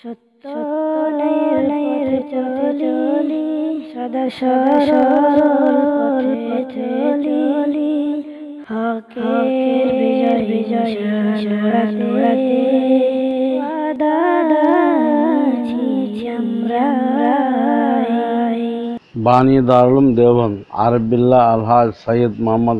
সত্যনের পথে চলি, সদা সরল পথে চলি, হকের বিজয় নিশান দাদা আমরা। বানী দারুল দেওবন্দ আরিফ বিল্লাহ আলহাজ সৈয়দ মোহাম্মদ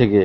থেকে।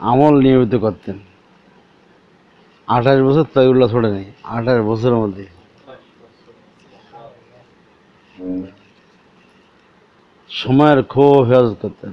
আমল নিয়মিত করতেন। 28 বছর তৈরুল্লাহ ছোড়ে নেই, 28 বছরের মধ্যে। সময়ের খুব হেফাজত করতেন,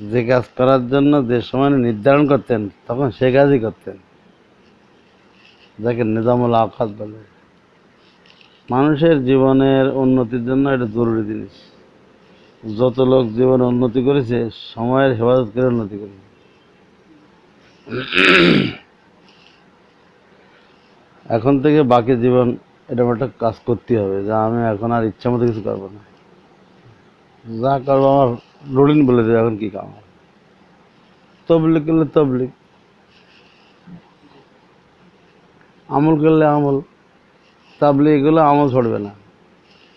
যে কাজ করার জন্য যে সময় নির্ধারণ করতেন তখন সে কাজই করতেন, যাকে নিজামুল আওকাত বলে। মানুষের জীবনের উন্নতির জন্য এটা জরুরি জিনিস। যত লোক জীবনে উন্নতি করেছে সময়ের হেফাজত করে উন্নতি করেছে। এখন থেকে বাকি জীবন এরকম একটা কাজ করতে হবে, যা আমি এখন আর ইচ্ছা মতো কিছু করবো না, যা করবো আমার রুটিন বলে দেবে এখন কি কাম। তবলিগ করলে তবলিগ, আমল করলে আমল, তাবলিগ করলে আমল ছড়বে না,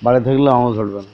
বাড়ি থাকলে আমল ছড়বে না।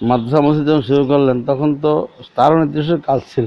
মাদ্রাসা মসজিদ যখন শুরু করলেন তখন তো তারও নির্দিষ্ট কাজ ছিল।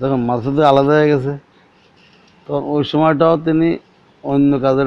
যখন মাদ্রাসা আলাদা হয়ে গেছে তখন ওই সময়টাও তিনি অন্য কাজের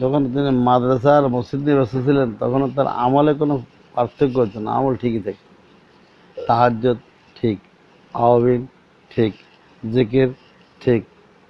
যখন তিনি মাদ্রাসা আর মসজিদ নিয়ে ব্যস্ত ছিলেন তখন তার আমলে কোনো পার্থক্য হতো না, আমল ঠিকই থাকে। তাহাজ্জুদ ঠিক, আওয়াবিন ঠিক, জিকির ঠিক,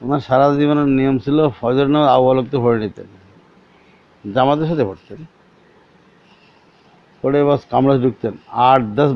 ওনার সারা জীবনের নিয়ম ছিল ফজর নামাজ আউয়াল ওয়াক্তে পড়ে নিতেন, জামাতের সাথে পড়তেন, পড়ে বাস কামরা ঢুকতেন। 8-10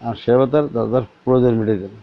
আর সেবা তার প্রয়োজন মিটিয়ে দিতেন।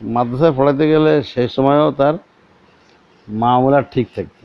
মাদ্রাসায় পড়াতে গেলে সেই সময়ও তার মামুলাত ঠিক থাকতো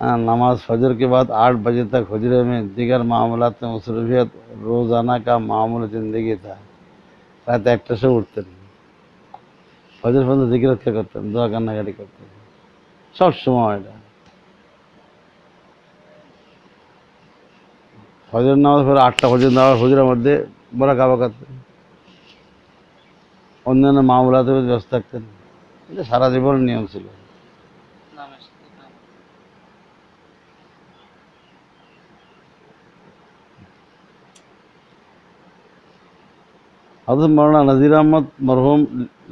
نماز فجر کے بعد 8 بجے تک حجرے میں دیگر معاملات میں مصروفیت روزانہ کا معمول زندگی تھا۔ رات 1টা سے اٹھتے ہیں، ফজর পর্যন্ত জিকির করতেন, দোয়া কান্নাকাটি করতেন সব সময়। এটা ফজর নামাজ পরে 8টা পর্যন্ত আবার হুজুরের মধ্যে মোরাকাবা করতেন, অন্যান্য মামলাতে ব্যস্ত থাকতেন। এটা সারা জীবনের নিয়ম ছিল। حضرت مولانا نذیر احمد مرحوم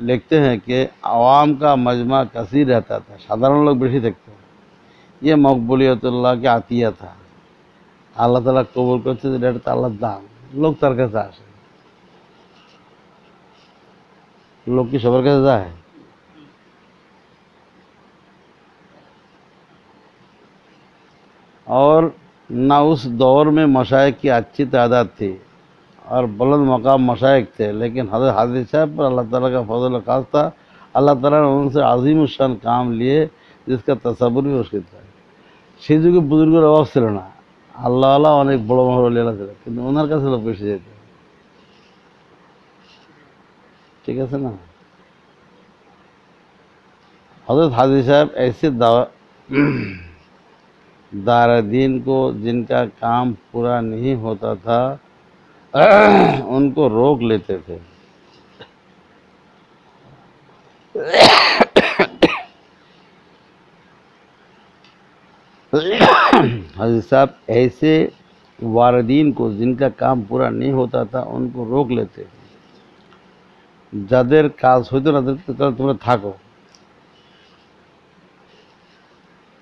لکھتے ہیں کہ عوام کا مجمع کثیر رہتا تھا، সাধারণ লোক বেশি থাকতো। یہ مقبولیت اللہ کی عطیہ تھا، আল্লাহ তাআলা কবুল করছে, এটা তো আল্লাহর দান। লোক তার কাছে আসে, লোক কি সবার কাছে যায়? اور نہ اس دور میں مشائخ کی اچھی تعداد تھی اور بلند مقام مشائخ تھے، لیکن حضرت حاضر صاحب پر اللہ تعالیٰ کا فضل و خاص تھا۔ اللہ تعالیٰ نے ان سے عظیم الشان کام لیے جس کا تصور بھی مشکل تھا۔ সেই যুগে বুজুর্গের অভাব ছিল না, আল্লাহ আল্লাহ অনেক বড় মহরলীলা ছিল, কিন্তু ওনার কাছে লোক বেশি যেত। ঠিক আছে না? حضرت حاضر صاحب ایسے دار دین کو جن کا کام پورا نہیں ہوتا تھا ان کو روک لیتے تھے۔ حضرت صاحب ایسے واردین کو جن کا کام پورا نہیں ہوتا تھا ان کو روک لیتے تھے। যাদের কাজ হইতো না তাদের তোমরা থাকো,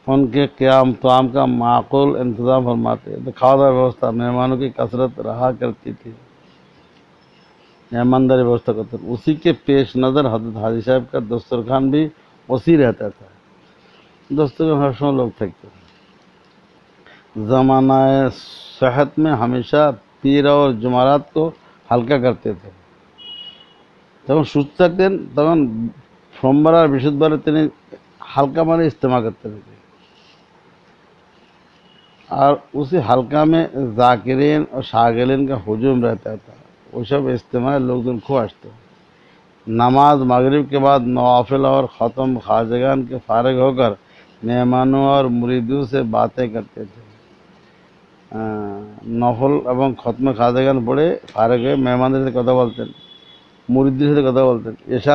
ان کے قیام توام کا معقول انتظام فرماتے۔ تو کھاوا দাওয়ার ব্যবস্থা, مہمانوں کی کثرت رہا کرتی تھی، مہمانداری ব্যবস্থা کرتے۔ اسی کے پیش نظر حضرت حاجی صاحب کا دسترخوان بھی وسیع رہتا تھا، دسترخوان ہر سمے لوگ تھکتے۔ زمانہ صحت میں ہمیشہ پیر اور جمعرات کو হালকা করতে تھے۔ যখন সুস্থ থাকতেন তখন সোমবার আর বৃহস্পতিবারে তিনি হালকা মানে ইস্তেমা করতে থাকতেন। اور اسی حلقہ میں ذاکرین اور شاغلین کا ہجوم رہتا تھا، وہ سب اجتماع لوگ دن کو آشتے۔ نماز مغرب کے بعد نوافل اور ختم خواجگان کے فارغ ہو کر مہمانوں اور مریدوں سے باتیں کرتے تھے۔ নফল এবং খতমে খাজাগান পড়ে ফারেক হয়ে মেহমানদের সাথে কথা বলতেন, মুরিদদের সাথে কথা বলতেন। এশা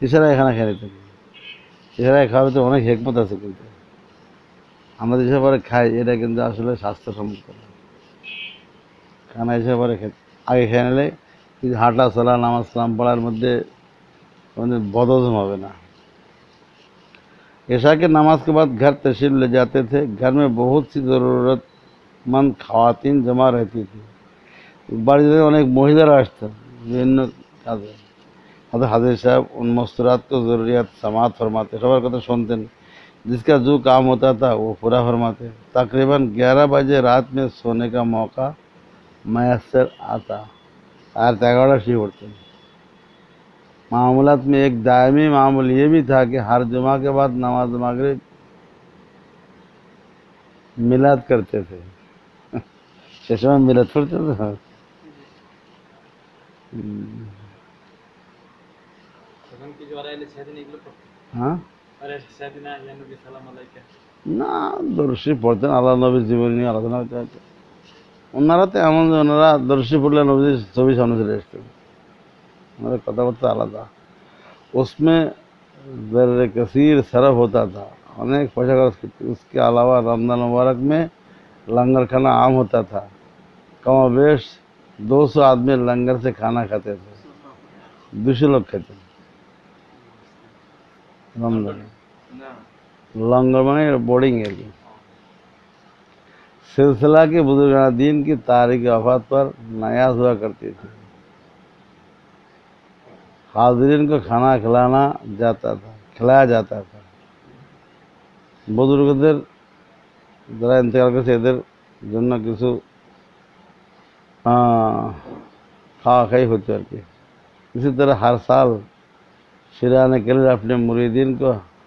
ইশারায় খানা খেয়ে নিতেন। ইশারায় খাওয়াতে অনেক হিকমত আছে, কিন্তু আমরা যেসব পরে খাই এটা কিন্তু আসলে স্বাস্থ্যসম্মত না। খানা এসে পরে আগে খেয়ে নিলে হাঁটা চলা নামাজ কালাম পড়ার মধ্যে বদহজম হবে না। عشاء کے نماز کے بعد گھر تشریف لے جاتے تھے۔ گھر میں بہت سی ضرورت مند خواتین جمع رہتی تھی، বাড়িতে অনেক মহিলারা আসতেন বিভিন্ন কাজে। حضرت حاضر صاحب ان مستورات کو ضروریات سماعت فرماتے، সবার কথা শুনতেন، جس کا جو کام ہوتا تھا وہ پورا فرماتے۔ تقریباً 11 بجے رات میں سونے کا موقع میسر آتا، رات 11 شروع ہوتے۔ معاملات میں ایک دائمی معمول یہ بھی تھا کہ ہر جمعہ کے بعد نماز مغرب میلاد کرتے تھے۔ ششمہ میلاد پڑھتے تھے۔ হ্যাঁ না, দর্শী পড়তেন, আল্লাহ নবীর জীবনী নিয়ে আলোচনা করতে। ওনারা তো এমন যে ওনারা দর্শী পড়লে নবীর ছবি সামনে চলে আসতেন, ওনাদের কথাবার্তা আলাদা। اس میں زر کثیر صرف ہوتا تھا، অনেক পয়সা খরচ করতে۔ اس کے علاوہ رمضان مبارک میں لنگر کھانا عام ہوتا تھا، کم و بیش 200 آدمی لنگر سے کھانا کھاتے تھے، 200 لوگ کھاتے ہیں رمضان۔ لنگر মানে বোর্ডিং ہے کہ سلسلہ کے بزرگان دین کی تاریخ وفات پر نیاز ہوا کرتی تھی۔ حاضرین کو کھانا کھلایا جاتا تھا۔ বুজুর্গদের যারা ইন্তেকাল করেছে এদের জন্য কিছু খাওয়া খাই হতো আর কি। اسی طرح ہر سال شیران کلیل اپنے مریدین کو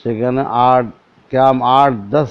সেখানে 8-10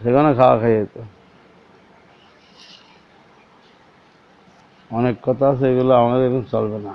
সেখানে খাওয়া খাইয়ে তো অনেক কথা আছে, এগুলো আমাদের এখন চলবে না।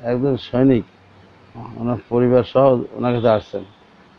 একজন সৈনিক ওনার পরিবার সহ ওনার কাছে আসছেন।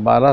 12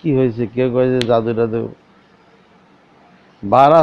কি হয়েছে, কেউ কয়েছে জাদু টাদু। 12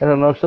এটা নকশা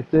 এতে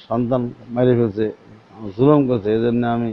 সন্তান মেরে ফেলছে, জুলুম করছে, এই জন্য আমি।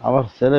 আমার ছেলে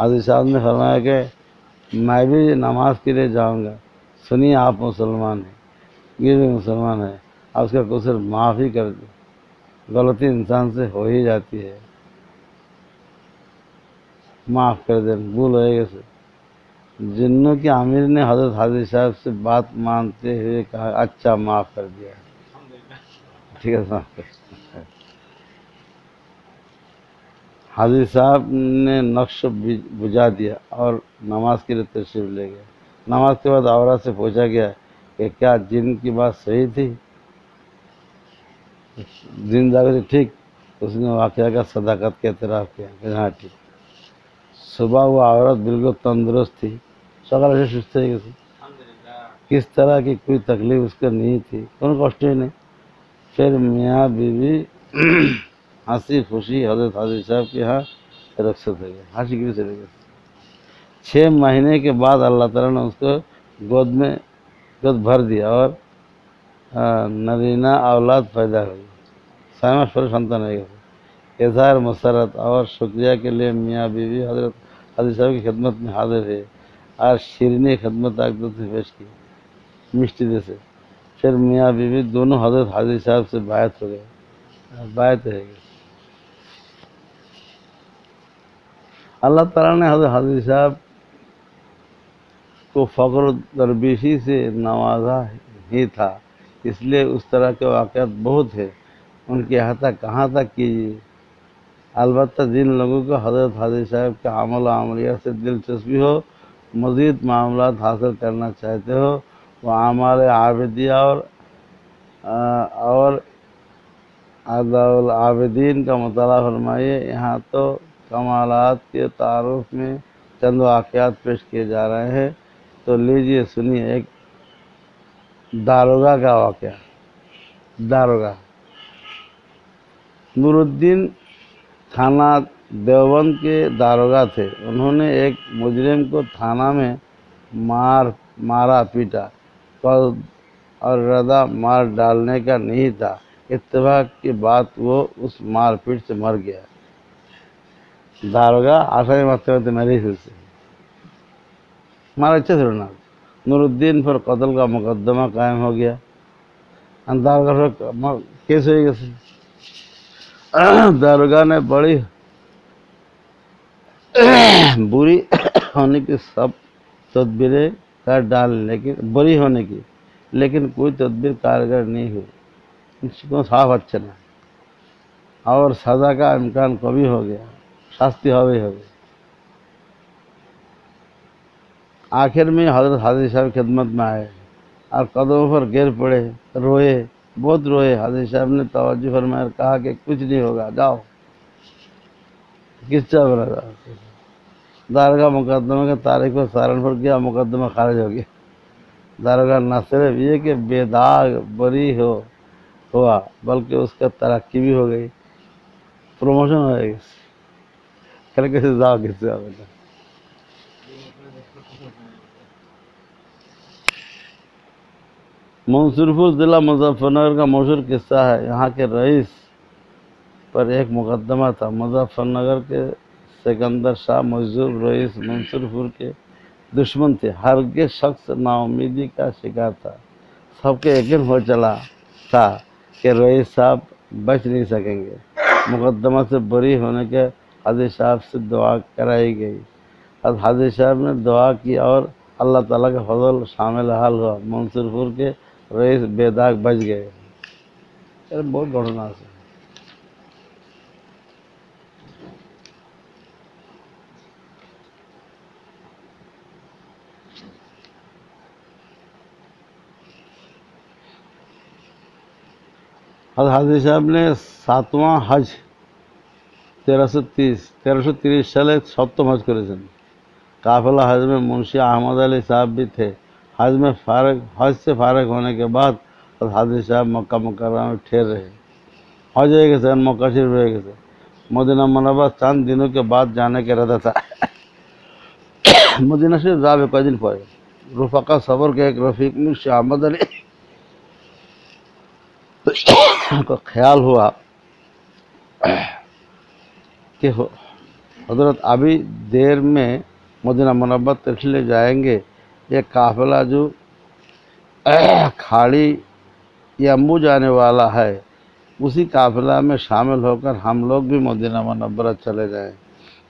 حاضر صاحب نے فرمایا کہ میں بھی نماز کے لیے جاؤں گا، سنیے آپ مسلمان ہیں، یہ بھی مسلمان ہے، آپ اس کا قصور معاف ہی کر دیں، غلطی انسان سے ہو ہی جاتی ہے، معاف کر دیں، بھول ہو گئے سے۔ جنوں کے امیر نے حضرت حاضر صاحب سے بات مانتے ہوئے کہا اچھا معاف کر دیا، ٹھیک ہے معاف کر۔ حاضر صاحب نے نقش بجھا دیا اور نماز کے لیے تشریف لے گئے۔ نماز کے بعد عورت سے پوچھا گیا کہ کیا جن کی بات صحیح تھی، جن جاگر ٹھیک؟ اس نے واقعہ کا صداقت کے اعتراف کیا کہ ہاں ٹھیک۔ صبح وہ عورت بالکل تندرست تھی، سکال سے سست ہی گئی، کس طرح کی کوئی تکلیف اس کو نہیں تھی، کوئی کشٹ ہی نہیں۔ پھر میاں بیوی ہنسی خوشی حضرت حاضر صاحب کے ہاں رخصت ہو گئے، ہنسی خوشی سے گئے۔ 6 مہینے کے بعد اللہ تعالیٰ نے اس کو گود بھر دیا اور نرینہ اولاد پیدا ہوئی، 6 ماس پر سنتان ہو گئے۔ اظہار مسرت اور شکریہ کے لیے میاں بیوی حضرت حاضر صاحب کی خدمت میں حاضر ہے اور شیرینی خدمت اقدس سے پیش کی مشتی دے سے۔ پھر میاں بیوی دونوں حضرت حاضر صاحب سے بیعت ہو گئے، بیعت ہے گئے۔ اللہ تعالیٰ نے حضرت حاضر صاحب کو فقر و درویشی سے نوازا ہی تھا، اس لیے اس طرح کے واقعات بہت ہیں، ان کی احاطہ کہاں تک کیجیے۔ البتہ جن لوگوں کو حضرت حاضر صاحب کے عمل و عملیات سے دلچسپی ہو، مزید معاملات حاصل کرنا چاہتے ہو، وہ اعمال عابدیہ اور اداء العابدین کا مطالعہ فرمائیے۔ یہاں تو کمالات کے تعارف میں چند واقعات پیش کیے جا رہے ہیں، تو لیجیے سنیے ایک داروغہ کا واقعہ۔ داروغہ نور الدین تھانہ دیوبند کے داروغہ تھے، انہوں نے ایک مجرم کو تھانہ میں مارا پیٹا، قصد اور ارادہ مار ڈالنے کا نہیں تھا، اتفاق کی بات وہ اس مار پیٹ سے مر گیا۔ داروغہ آسانی مارتے ہوتے میری سے مارا اچھا سے رونا۔ نور الدین پر قتل کا مقدمہ قائم ہو گیا، داروغہ کیس ہوئی گئی۔ داروغہ نے بڑی بری ہونے کی سب تدبیریں کر ڈالی، لیکن کوئی تدبیر کارگر نہیں ہوئی، اس کو صاف اچھا نہ اور سزا کا امکان کبھی ہو گیا، شاستی ہو گئی۔ آخر میں حضرت حاضر صاحب خدمت میں آئے اور قدموں پر گر پڑے، روئے، بہت روئے۔ حاضر صاحب نے توجہ فرمایا اور کہا کہ کچھ نہیں ہوگا، جاؤ، کس طرح بنا جاؤ۔ داروغہ مقدمہ کے تاریخ پر سہارنپور کیا، مقدمہ خارج ہو گیا۔ داروغہ نہ صرف یہ کہ بے داغ بری ہوا بلکہ اس کا ترقی بھی ہو گئی، پروموشن ہو گئی۔ کیسے جاؤ کس سے بیٹا۔ منصورپور ضلع مظفر نگر کا مشہور قصہ ہے، یہاں کے رئیس پر ایک مقدمہ تھا۔ مظفر نگر کے سکندر شاہ مجذوب رئیس منصورپور کے دشمن تھے، ہرگز شخص نا امیدی کا شکار تھا، سب کے یقین ہو چلا تھا کہ رئیس صاحب بچ نہیں سکیں گے۔ مقدمہ سے بری ہونے کے حاضر صاحب سے دعا کرائی گئی، حاضر صاحب نے دعا کی اور اللہ تعالیٰ کا فضل شامل حال ہوا، منصورپور کے رئیس بے داغ بچ گئے۔ بہت گھٹنا سے حاضر صاحب نے 7واں حج 1330 সালে 7ম حج করেছেন۔ قافلہ حج میں منشی احمد علی صاحب بھی تھے۔ حج سے فارغ ہونے کے بعد حاضر صاحب مکہ مکرمہ میں ٹھہر رہے، حج হয়ে গেছে، مکہ شریف হয়ে گেছে، مدینہ منورہ چند دنوں کے بعد جانے کا ارادہ تھا۔ مدینہ شریف যাবে কয়দিন পরে رفقا سفر کے ایک رفیق منشی احمد علی کو خیال ہوا کہ حضرت ابھی دیر میں مدینہ منورہ تشریف جائیں گے. یہ قافلہ جو کھاڑی یمبو جانے والا ہے اسی قافلہ میں شامل ہو کر ہم لوگ بھی مدینہ منورہ چلے جائیں.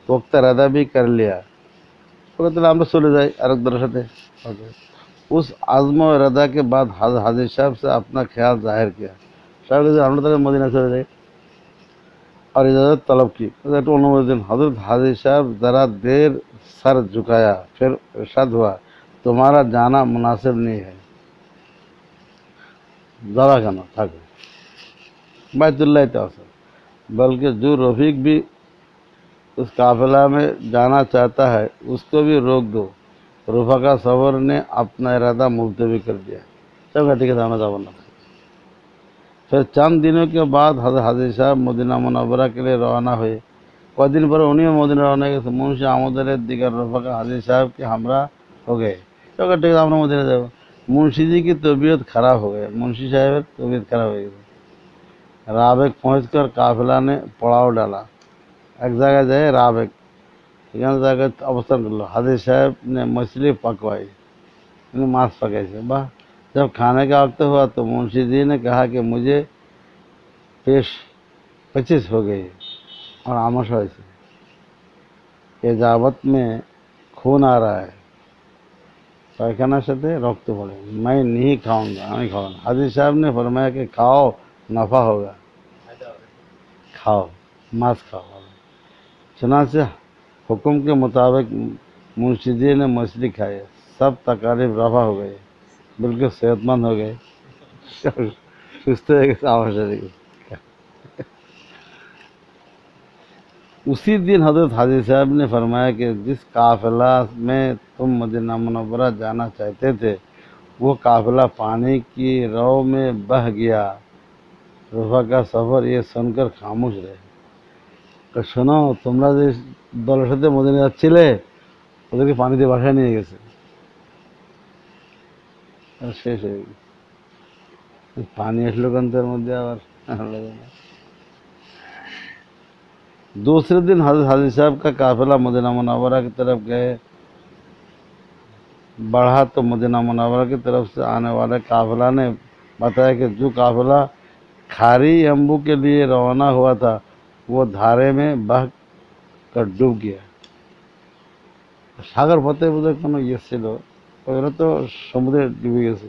وقت ردہ بھی کر لیا. وقت ہم چلے جائے ارک درشتے. اس عزم و ردہ کے بعد حاضر صاحب سے اپنا خیال ظاہر کیا. صاحب ہم لوگ مدینہ چلے جائے اور اجازت طلب کی. حضرت حاضر صاحب ذرا دیر سر جھکایا پھر ارشاد ہوا تمہارا جانا مناسب نہیں ہے. ذرا کہنا تھا بیت اللہ تعالی بلکہ جو رفیق بھی اس قافلہ میں جانا چاہتا ہے اس کو بھی روک دو. رفقا سفر نے اپنا ارادہ ملتوی کر دیا. سب ٹھیک ہے سامنے جانا. پھر چند دنوں کے بعد حضرت حاضر صاحب مدینہ منورہ کے لیے روانہ ہوئے. کچھ دن پر انہیں مدینہ روانہ کے منشی احمد علیہ دیگر رفقا حاضر صاحب کے ہمراہ ہو گئے. سب ٹھیک ہے سامنے مدینہ جاؤ. منشی جی کی طبیعت خراب ہو گئی. منشی صاحب طبیعت خراب ہو گئی. رابق پہنچ کر قافلہ نے پڑاؤ ڈالا. ایک جگہ جائے رابق یہاں جا کر ابستر کر لو. حاضر صاحب نے مچھلی پکوائی. ماس پکائی سے باہ. جب کھانے کا وقت ہوا تو منشی جی نے کہا کہ مجھے پیش 25 ہو گئی اور آمش ہوئی سے اجابت میں خون آ رہا ہے. پیخانہ سے روک تو پڑے. میں نہیں کھاؤں گا. حاضر صاحب نے فرمایا کہ کھاؤ نفع ہوگا. کھاؤ ماس کھاؤ. چنانچہ حکم کے مطابق منشی جی نے مچھلی کھائی. سب تکالیف رفع ہو گئے. بالکل صحت مند ہو گئے. اسی دن حضرت حاجی صاحب نے فرمایا کہ جس قافلہ میں تم مدینہ منورہ جانا چاہتے تھے وہ قافلہ پانی کی رو میں بہہ گیا. رفقا کا سفر یہ سن کر خاموش رہے. کہ শোনো তোমরা যে দলের সাথে মদিনা যাচ্ছিলে ওদেরকে পানিতে বাসায় নিয়ে গেছে. শেষ হয়ে গেছে. পানি আসলো কেন তার মধ্যে আবার. دوسرے دن حضرت حاجی صاحب کا قافلہ مدینہ منورہ کی طرف گئے بڑھا تو مدینہ منورہ کی طرف سے آنے والے قافلہ نے بتایا کہ جو قافلہ کھاری یمبو کے لیے روانہ ہوا تھا وہ دھارے میں بہہ کر ڈوب گیا. সাগর পথে বোধহয় কোনো ইয়ে ছিল ওগুলো তো সমুদ্রে ডুবে গেছে.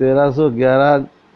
1311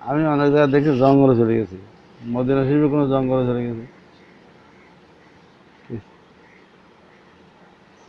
আমি অনেক জায়গা দেখি জঙ্গলে চলে গেছি. মদিনা শরীফে কোনো জঙ্গলে চলে গেছি.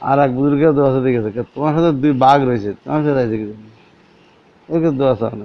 আর এক বুজুর্গের দোয়া সাথে গেছে তোমার সাথে দুই বাঘ রয়েছে তোমার সাথে রয়েছে কিছু ওকে দোয়া সামনে.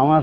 আমার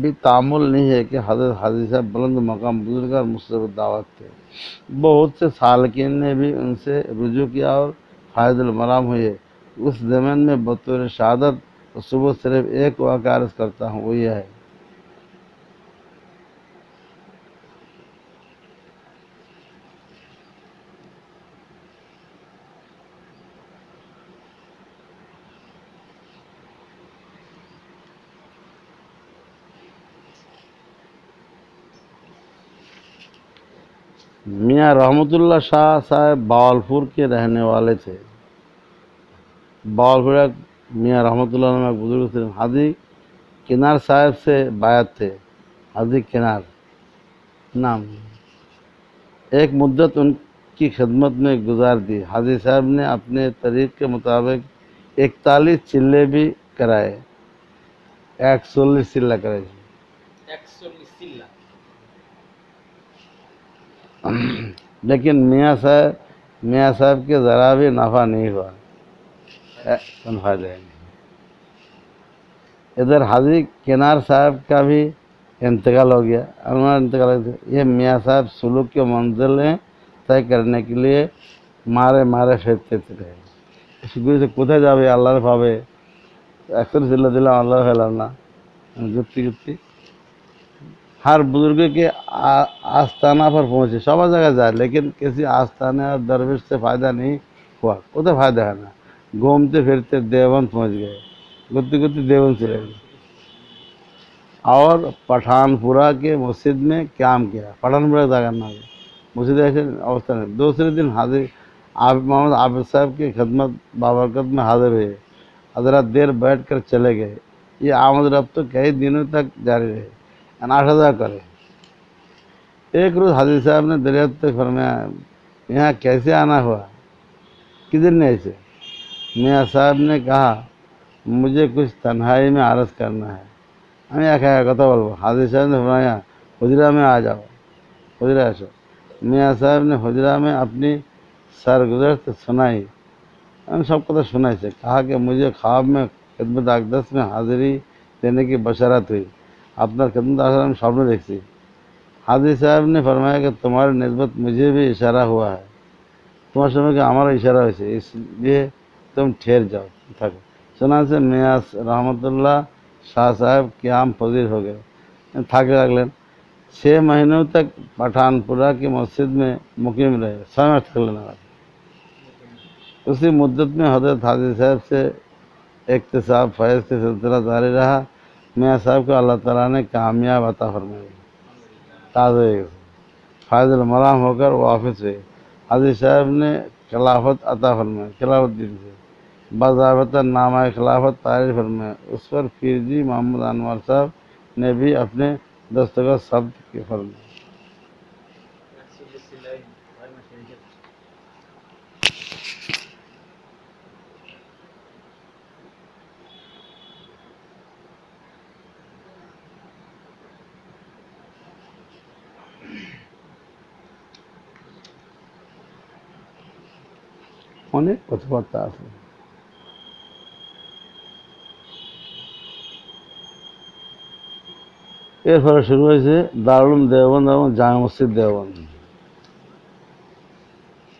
بھی تعامل نہیں ہے کہ حضرت حاجی صاحب بلند مقام بزرگ اور مستجاب دعوت تھے۔ بہت سے سالکین نے بھی ان سے رجوع کیا اور فائد المرام ہوئے۔ اس زمین میں بطور شہادت صبح صرف ایک واقعہ عرض کرتا ہوں، وہ یہ ہے میاں رحمت اللہ شاہ صاحب باولپور کے رہنے والے تھے۔ باولپور میاں رحمت اللہ نام ایک بزرگ تھے، حاجی کنار صاحب سے بیعت تھے، حاجی کنار نام۔ ایک مدت ان کی خدمت میں گزار دی۔ حاجی صاحب نے اپنے طریق کے مطابق 41 چلے بھی کرائے، 41 چلہ کرائے، لیکن میاں صاحب کے ذرا بھی نفع نہیں ہوا، فائدہ نہیں۔ ادھر حاجی کنار صاحب کا بھی انتقال ہو گیا، یہ میاں صاحب سلوک کے منزلیں طے کرنے کے لیے مارے پھرتے رہے۔ شکریہ سے کوتھے جاوے اللہ پاوے، اکثر صلی اللہ اللہ اللہ جتی ہر بزرگ کے آستانہ پر پہنچے، سب جگہ جائے، لیکن کسی آستانے اور درویش سے فائدہ نہیں ہوا۔ کوتھے فائدہ ہے نا، گھومتے پھرتے دیوبند پہنچ گئے، گتی دیوبند چلے گئے اور پٹھان پورہ کے مسجد میں قیام کیا۔ پٹھان پورہ جا کرنا مسجد ایسے اوستہ نہیں۔ دوسرے دن حاضر محمد عابد صاحب کی خدمت بابرکت میں حاضر ہوئے، حضرات دیر بیٹھ کر چلے گئے۔ یہ آمد رفت تو کئی دنوں تک جاری رہے، اناٹھا کرے۔ ایک روز حاجی صاحب نے دریافت فرمایا، یہاں کیسے آنا ہوا، کدھر نے ایسے؟ میاں صاحب نے کہا، مجھے کچھ تنہائی میں عرض کرنا ہے۔ ہمیں کہا کتا بولو؟ حاجی صاحب نے فرمایا، حجرہ میں آ جاؤ، حجرہ ایسا۔ میاں صاحب نے حجرہ میں اپنی سرگزشت سنائی، ہم سب کو تو سنائی سے کہا کہ مجھے خواب میں خدمت اقدس میں حاضری دینے کی بشارت ہوئی، اپنا خدمت آسان سامنے دیکھتی۔ حاجی صاحب نے فرمایا کہ تمہاری نسبت مجھے بھی اشارہ ہوا ہے، تمہارے سمجھ کہ ہمارا اشارہ ویسے، اس لیے تم ٹھہر جاؤ تھک۔ چنانچہ میاں رحمت اللہ شاہ صاحب قیام پذیر ہو گئے، تھک لگ 6 مہینوں تک پٹھان پورہ کی مسجد میں مقیم رہے، سمجھ تھک لینے والے۔ اسی مدت میں حضرت حاجی صاحب سے اکتساب فیض کا سلسلہ جاری رہا۔ میاں صاحب کو اللہ تعالیٰ نے کامیاب عطا فرمائی، تازہ فائز المرام ہو کر واپس ہوئے۔ حاجی صاحب نے خلافت عطا فرمائی، خلافت دی سے باضابطہ نامہ خلافت تعریف فرمایا۔ اس پر پیر جی محمد انور صاحب نے بھی اپنے دستخط ثبت کی فرمائی۔ অনেক কথাবার্তা আছে। এরপরে শুরু হয়েছে দারুল দেওবন্দ এবং জামে মসজিদ দেওবন্দ।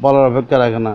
বলার অপেক্ষা রাখে না।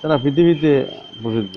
তারা পৃথিবীতে প্রসিদ্ধ।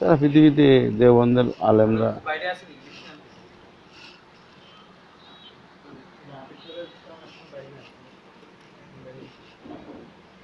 তারা পৃথিবীতে দেওবন্দের আলেমরা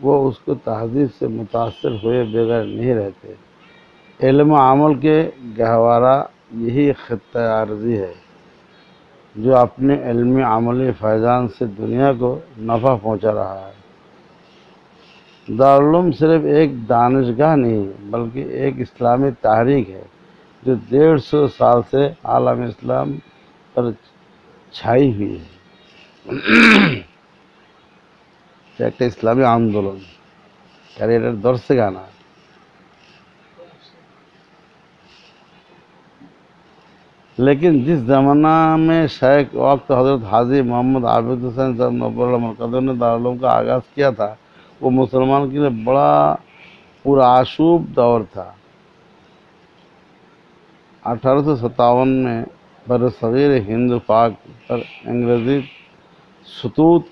وہ اس کو تہذیب سے متاثر ہوئے بغیر نہیں رہتے۔ علم و عمل کے گہوارہ یہی خطہ عرضی ہے جو اپنے علمی عملی فیضان سے دنیا کو نفع پہنچا رہا ہے۔ دارالعلوم صرف ایک دانشگاہ نہیں بلکہ ایک اسلامی تحریک ہے جو 150 سال سے عالم اسلام پر چھائی ہوئی ہے۔ একটা ইসলামী আন্দোলন আর এটার ধরছে গানা। لیکن جس زمانہ میں شیخ وقت حضرت حاجی محمد عابد حسین صاحب نور المرقدر نے دارالعلوم کا آغاز کیا تھا، وہ مسلمان کے لیے بڑا پرآشوب دور تھا۔ 1857 میں برصغیر ہند پاک پر انگریزی سطوط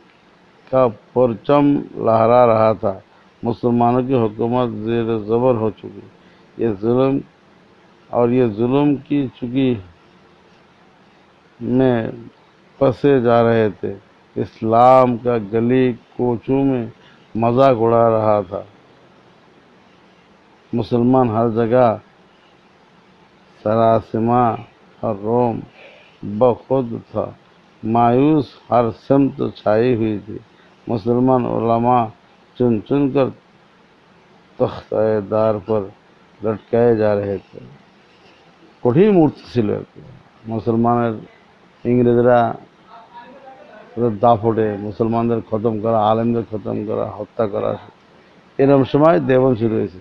کا پرچم لہرا رہا تھا۔ مسلمانوں کی حکومت زیر زبر ہو چکی، یہ ظلم کی چکی میں پسے جا رہے تھے۔ اسلام کا گلی کوچوں میں مذاق اڑا رہا تھا۔ مسلمان ہر جگہ سراسیمہ اور روم بخود تھا، مایوس ہر سمت چھائی ہوئی تھی۔ مسلمان علماء چن چن کر تختۂ دار پر لٹکائے جا رہے تھے۔ কঠিন মূর্তি ছিল। মুসলমানের ইংরেজরা দাপটে মুসলমানদের খতম করা, আলেমদের খতম করা, হত্যা করা, এরকম সময় দেওবন্দ শুরু হয়েছে।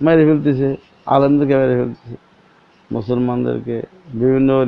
মেরে ফেলতেছে, আলেমদেরকে মেরে ফেলতেছে, মুসলমানদেরকে বিভিন্ন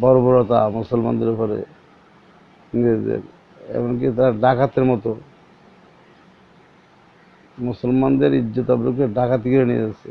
বর্বরতা মুসলমানদের উপরে ইংরেজদের, এমনকি তারা ডাকাতের মতো মুসলমানদের ইজ্জত আবরুকে ডাকাতি করে নিয়ে যাচ্ছে।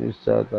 নিশ্চয়তা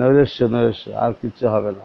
নৈরাশ্য আর কিছু হবে না।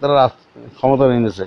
তারা ক্ষমতা নিয়ে নিয়েছে।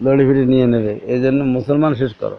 লড়ে ফিরে নিয়ে নেবে, এই জন্য মুসলমান শেষ করো।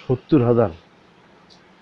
70,000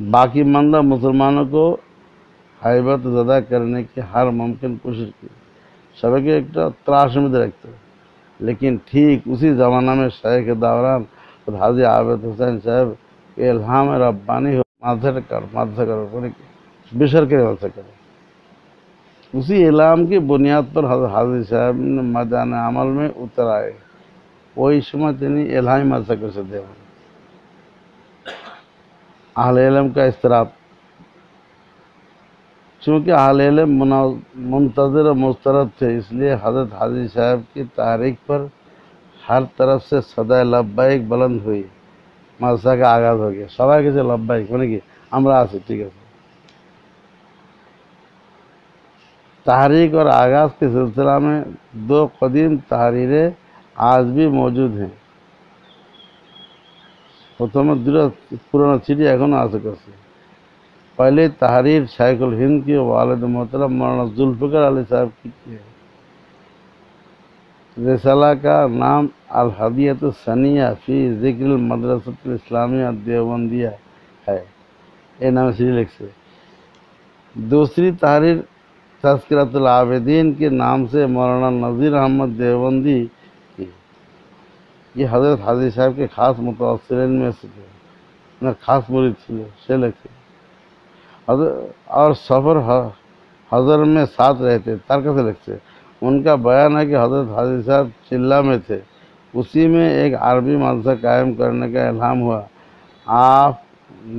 باقی ماندہ مسلمانوں کو حیبت زدہ کرنے کی ہر ممکن کوشش کی، সবাইকে একটা ত্রাসের মধ্যে রাখতে। لیکن ٹھیک اسی زمانہ میں شیخ دوران حاجی عابد حسین صاحب کے الہام ربانی ہو مدرسہ کرو بشرکری مدرسہ کرو، اسی اعلام کی بنیاد پر حضرت حاجی صاحب نے میدان عمل میں اتر آئے۔ ওই সময় তিনি এলহামি মাদ্রাসা করেছে দেওয়ান। اہل علم کا اضطراب، چونکہ اہل علم منتظر و مسترد تھے، اس لیے حضرت حاجی صاحب کی تحریک پر ہر طرف سے صدائے لبیک بلند ہوئی، مدرسہ کا آغاز ہو گیا۔ সবাই কাছে লব্বাইক মানে কি আমরা আছি ঠিক আছে। تحریک اور آغاز کے سلسلہ میں دو قدیم تحریریں آج بھی موجود ہیں۔ প্রথমে দুটো পুরনো চিঠি এখনো আছে কাছে। پہلی تحریر شیخ الہند کی والد محترم مولانا ذوالفقار علی صاحب کی ہے۔ رسالہ کا نام الہدیۃ الثانیہ فی ذکر المدرسۃ الاسلامیہ دیوبندیہ ہے، یہ نام سری لکھ سے۔ دوسری تحریر تذکرۃ العابدین کے نام سے مولانا نذیر احمد دیوبندی کی، یہ حضرت حاجی صاحب کے خاص متاثرین میں سے تھے، خاص مرید تھے، سے لکھے اور سفر حضر میں ساتھ رہتے، ترک سے لکھتے۔ ان کا بیان ہے کہ حضرت حاجی صاحب چلہ میں تھے، اسی میں ایک عربی مدرسہ قائم کرنے کا الہام ہوا۔ آپ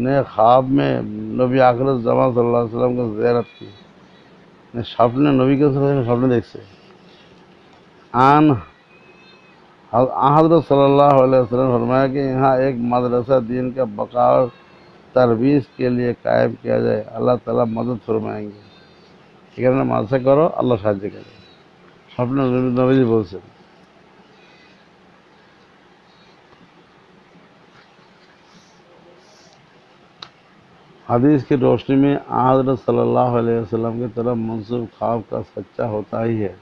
نے خواب میں نبی آخر الزمان صلی اللہ علیہ وسلم کو زیارت کی، স্বপ্নে নবীকে স্বপ্নে দেখছে। حضرت صلی اللہ علیہ وسلم فرمایا کہ یہاں ایک مدرسہ دین کا بقا اور ترویج کے لیے قائم کیا جائے، اللہ تعالیٰ مدد فرمائیں گے، এখানে মাদ্রাসা করো আল্লাহ সাহায্য করে। স্বপ্নে নবীজি বলছেন। حدیث کی روشنی میں حضرت صلی اللہ علیہ وسلم کی طرف منسوب خواب کا سچا ہوتا ہی ہے،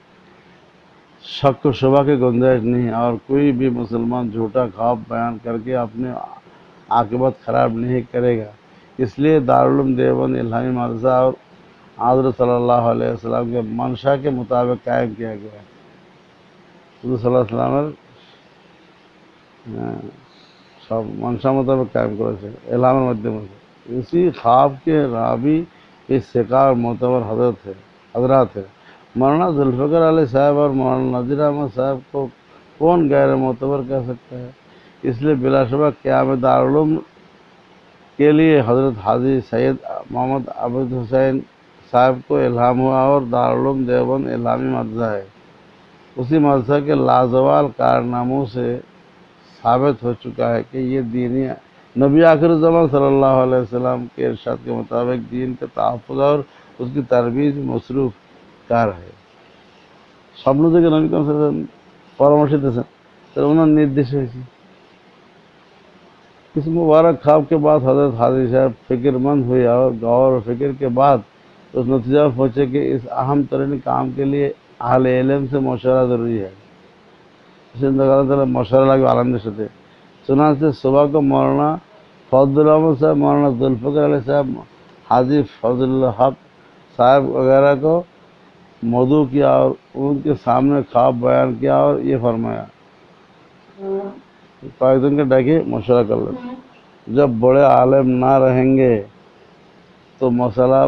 شک و شبہ کی گنجائش نہیں، اور کوئی بھی مسلمان جھوٹا خواب بیان کر کے اپنے عاقبت خراب نہیں کرے گا۔ اس لیے دارالعلوم دیوبند الہامی مدرسہ اور حضرت صلی اللہ علیہ وسلم کے منشا کے مطابق قائم کیا گیا ہے۔ حضرت صلی اللہ علیہ وسلم سب منشا مطابق قائم کরেছে الہام مدھیم سے۔ اسی خواب کے راوی اس ثقہ اور معتبر حضرات ہے۔ مولانا ذوالفقار علی صاحب اور مولانا نذیر احمد صاحب کو کون غیر معتبر کہہ سکتا ہے؟ اس لیے بلا شبہ قیام دارالعلوم کے لیے حضرت حاجی سید محمد عابد حسین صاحب کو الہام ہوا، اور دارالعلوم دیوبند الہامی مدرسہ ہے۔ اسی مدرسہ کے لازوال کارناموں سے ثابت ہو چکا ہے کہ یہ دینی نبی آخر الزمان صلی اللہ علیہ وسلم کے ارشاد کے مطابق دین کا تحفظ اور اس کی ترویج مصروف کار ہے۔ স্বপ্ন থেকে নবী করিম সাল্লাল্লাহু আলাইহি ওয়াসাল্লাম পরামর্শ দিয়েছেন, তার ওনার নির্দেশ হয়েছে। اس مبارک خواب کے بعد حضرت حاجی صاحب فکر مند ہوئے اور غور و فکر کے بعد اس نتیجہ پر پہنچے کہ اس اہم ترین کام کے لیے اہل علم سے مشورہ ضروری ہے۔ اس انتقال مشورہ لگے عالم سے چنانچہ صبح کو مولانا فضل الرحمن صاحب، مولانا ذوالفقار علی صاحب، حاجی فضل الحق صاحب وغیرہ کو مدعو کیا اور ان کے سامنے خواب بیان کیا اور یہ فرمایا، قائدین کے ڈاکے مشورہ کر لیں، جب بڑے عالم نہ رہیں گے تو مسئلہ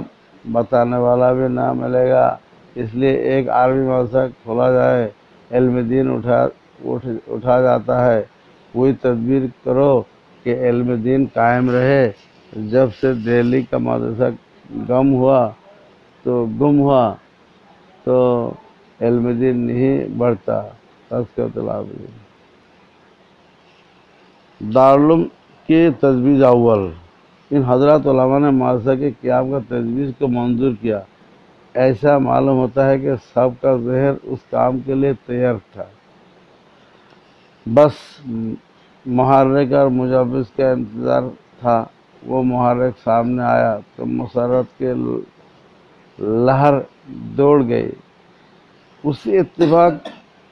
بتانے والا بھی نہ ملے گا، اس لیے ایک عربی مدرسہ کھولا جائے، علم دین اٹھا جاتا ہے، کوئی تدبیر کرو کہ علم دین قائم رہے۔ جب سے دہلی کا مدرسہ گم ہوا تو علم دین نہیں بڑھتا۔ تذکرۃ العابدین دارالعلوم کی تجویز اول، ان حضرات علماء نے مدرسہ کے قیام کا تجویز کو منظور کیا۔ ایسا معلوم ہوتا ہے کہ سب کا ذہن اس کام کے لیے تیار تھا، بس محرک اور مجوز کا انتظار تھا۔ وہ محرک سامنے آیا تو مسرت کے لہر دوڑ گئی۔ اسی اتفاق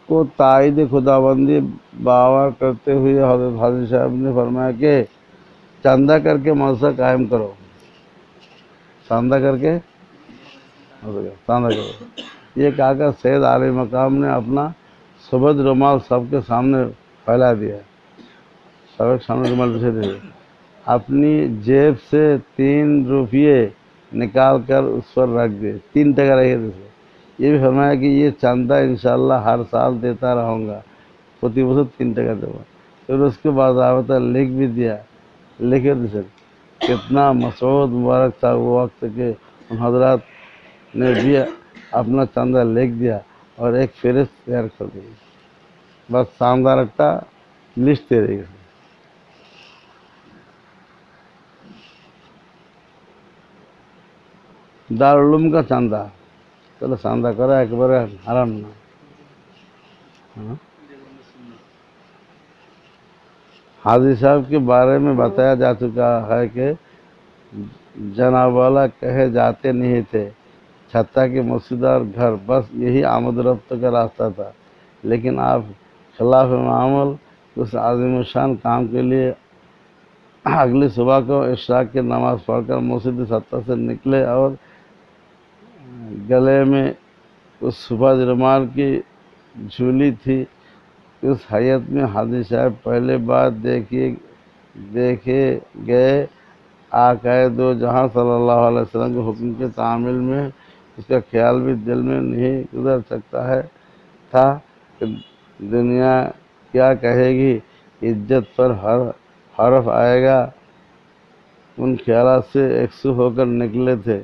کو تائید خداوندی باور کرتے ہوئے حضرت حاجی صاحب نے فرمایا کہ چندہ کر کے مدرسہ قائم کرو۔ ساندہ کر کے ساندہ کر کے یہ کہا کر سید عالی مقام نے اپنا سبز رومال سب کے سامنے پھیلا دیا، سب کے سامنے رومال بچھا دیا، اپنی جیب سے 3 روپیے نکال کر اس پر رکھ دیے، 3 ٹکا رکھے تھے۔ یہ بھی فرمایا کہ یہ چاندہ انشاءاللہ ہر سال دیتا رہوں گا، پرتی بছر 3 ٹکا دوں گا۔ پھر اس کے بعد باضابطہ لکھ بھی دیا، لکھے تھے سر کتنا مسعود مبارک تھا وہ وقت کہ ان حضرات نے بھی اپنا چاندہ لکھ دیا اور ایک فہرست تیار کر دی، بس شاندار اٹا لسٹ دے رہی ہے۔ دارالعلوم کا چاندہ، چلو چاندہ کرا ایکبارے حرام نہ، حاجی صاحب کے بارے میں بتایا جا چکا ہے کہ جناب والا کہے جاتے نہیں تھے، چھتا کی مسجد اور گھر، بس یہی آمد و رفت کا راستہ تھا، لیکن آپ خلاف معمول اس عظیم الشان کام کے لیے اگلی صبح کو عشاء کی نماز پڑھ کر مسجد ستہ سے نکلے اور گلے میں اس سفید رومال کی جھولی تھی۔ اس حیت میں حاجی صاحب پہلے بار دیکھے گئے آقا دو جہاں صلی اللہ علیہ وسلم کے حکم کے تعمیل میں اس کا خیال بھی دل میں نہیں گزر سکتا تھا کہ دنیا کیا کہے گی، عزت پر ہر حرف آئے گا۔ ان خیالات سے یکسو ہو کر نکلے تھے۔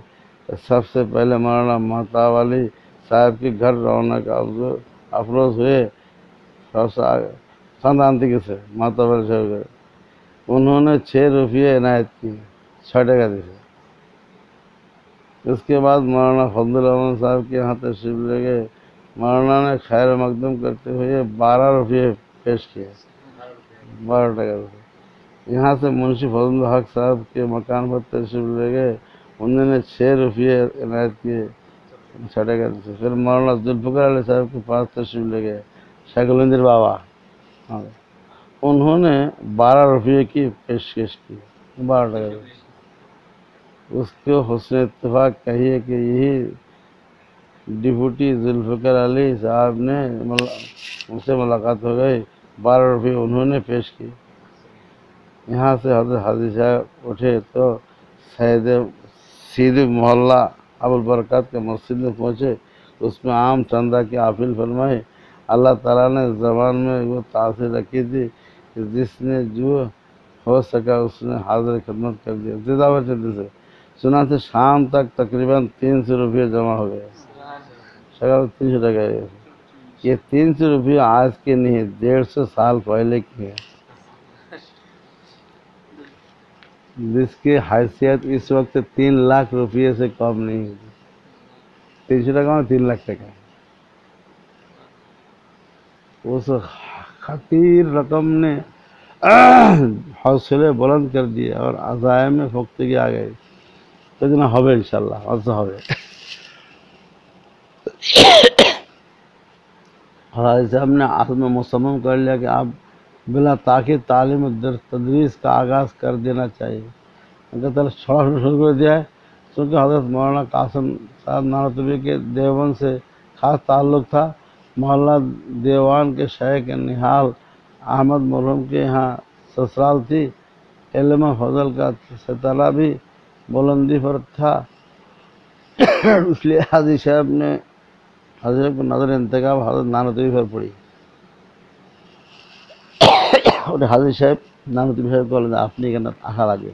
سب سے پہلے مولانا مہتاب علی صاحب کے گھر رونق افروز ہوئے، خاندانتی کے سے مہتاب علی صاحب کے، انہوں نے 6 روپیے عنایت کی، 6 ٹکا دی۔ اس کے بعد مولانا فضل الرحمن صاحب کے یہاں تشریف لے گئے، مولانا نے خیر مقدم کرتے ہوئے 12 روپیے پیش کیے، 12 ٹکا دی۔ یہاں سے منشی فضل الحق صاحب کے مکان پر تشریف لے گئے، انہوں نے 6 روپیے عنایت کیے، 6 ٹکا دی۔ پھر مولانا ذوالفقار علی صاحب کے پاس تشریف لے گئے، شیخ الہند بابا، انہوں نے 12 روپیے کی پیشکش کی، 12 ٹکا دی۔ اس کو حسن اتفاق کہیے کہ یہی ڈپٹی ذوالفقار علی صاحب نے ان سے ملاقات ہو گئی، 12 روپیے انہوں نے پیش کی۔ یہاں سے حضرت حاجی صاحب اٹھے تو سیدھے محلہ ابوالبرکات کے مسجد میں پہنچے، اس میں عام چندہ کی اپیل فرمائی۔ اللہ تعالیٰ نے زبان میں وہ تاثیر رکھی تھی کہ جس نے جو ہو سکا اس نے حاضر خدمت کر دیا، زندہ چلتے سے چنانچہ شام تک تقریباً 300 روپیے جمع ہو گئے، 300 ٹکا۔ یہ 300 روپیے آج کے نہیں، 150 سال پہلے کی ہے، جس کی حیثیت اس وقت 3 لاکھ روپیے سے کم نہیں ہوتی۔ 300 ٹکا میں 3 لاکھ ٹکا، اس خطیر رقم نے حوصلے بلند کر دیے اور عزائم میں پختگی آ گئی، کتنا ہوئے انشاءاللہ، ایسا ہوئے۔ حاجی صاحب نے عزم مصمم کر لیا کہ آپ بلا تاخیر تعلیم و تدریس کا آغاز کر دینا چاہیے۔ اگر طرح چھوڑا شروع کر دیا ہے، چونکہ حضرت مولانا قاسم صاحب نانوتوی کے دیوبند سے خاص تعلق تھا، محلہ دیوان کے شیخ نہال احمد مرحوم کے یہاں سسرال تھی، علم و فضل کا ستارہ بھی بلندی پر تھا، اس لیے حاجی صاحب کو نظر انتخاب حضرت نانوتوی پر پڑی، اور حاجی صاحب نانوتوی صاحب کو اپنی کرنا آخر آ گئے۔